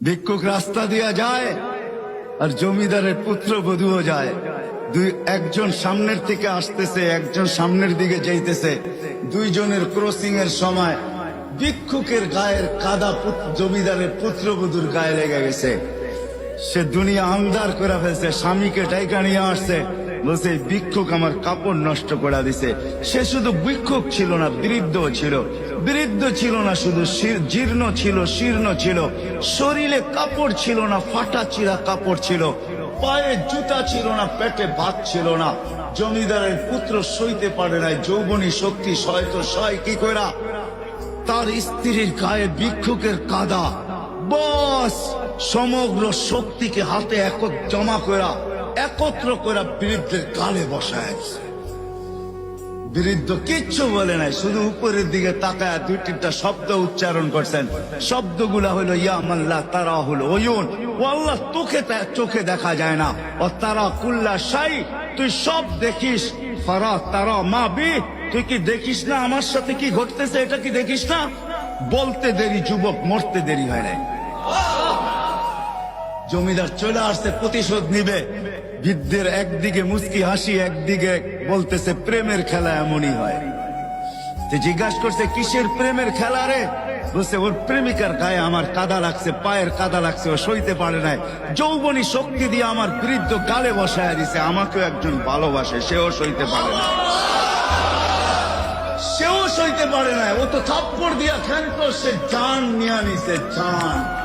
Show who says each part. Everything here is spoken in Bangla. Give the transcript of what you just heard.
Speaker 1: ভিক্ষুক রাস্তা দিয়া যায় আর জমিদারের পুত্রবধূও যায়। একজন সামনের থেকে আসতেছে, একজন সামনের দিকে যাইতেছে। দুইজনের ক্রসিং এর সময় ভিক্ষুকের গায়ের কাদা জমিদারের পুত্রবধূর গায়ে লেগে গেছে। সে দুনিয়া আন্ধার করে ফেলছে, স্বামীকে ডাইকা নিয়ে আসছে, বলছে ভিক্ষুক আমার কাপড় নষ্ট করে দিছে। সে শুধু ভিক্ষুক ছিল না, বৃদ্ধ ছিল। বৃদ্ধ ছিল না শুধু, জীর্ণ ছিল, শীর্ণ ছিল, শরীরে কাপড় ছিল না, ফাটা চিরা কাপড় ছিল, পায়ে জুতা ছিল না, পেটে ভাত ছিল না। জমিদারের পুত্র সইতে পারে নাই, যৌবনী শক্তি সয় কি কইরা তার স্ত্রীর গায়ে ভিক্ষুকের কাদা, বস সমগ্র শক্তিকে হাতে একত্র করা বৃদ্ধের গালে বসায়। বৃদ্ধ কিচ্ছু বলে নাই, শুধু উপরের দিকে তাকায় দুই তিনটা শব্দ উচ্চারণ করছেন। শব্দগুলা হলো ইয়া মাল্লা তারা হলো ওয়ুন, ও আল্লাহ চোখে দেখা যায় না, ও তারা কুল্লা শাই, তুই সব দেখিস, ফারা তারা মা বি, তুই কি দেখিস না আমার সাথে কি ঘটতেছে, এটা কি দেখিস না? বলতে দেরি যুবক, মরতে দেরি হয় নাই। জমিদার চলে আসছে, প্রতিশোধ নিবে। বৃদ্ধের একদিকে মুস্কি হাসি, একদিকে বলতেছে প্রেমের খেলা এমনই হয়। জিজ্ঞাসা করছে কিসের প্রেমের খেলা রে? বলছে ওর প্রেমিকার গায়ে আমার কাদা লাগছে, পায়ের কাদা লাগছে, ও সইতে পারে নাই, যৌবনী শক্তি দিয়ে আমার বৃদ্ধ গালে বসায় দিছে। আমাকেও একজন ভালোবাসে, সেও সইতে পারে না, সেও সইতে পারে না। ও তো থাপ্পড় দিয়া খ্যান করছে, জান নিয়ে নিছে, জান।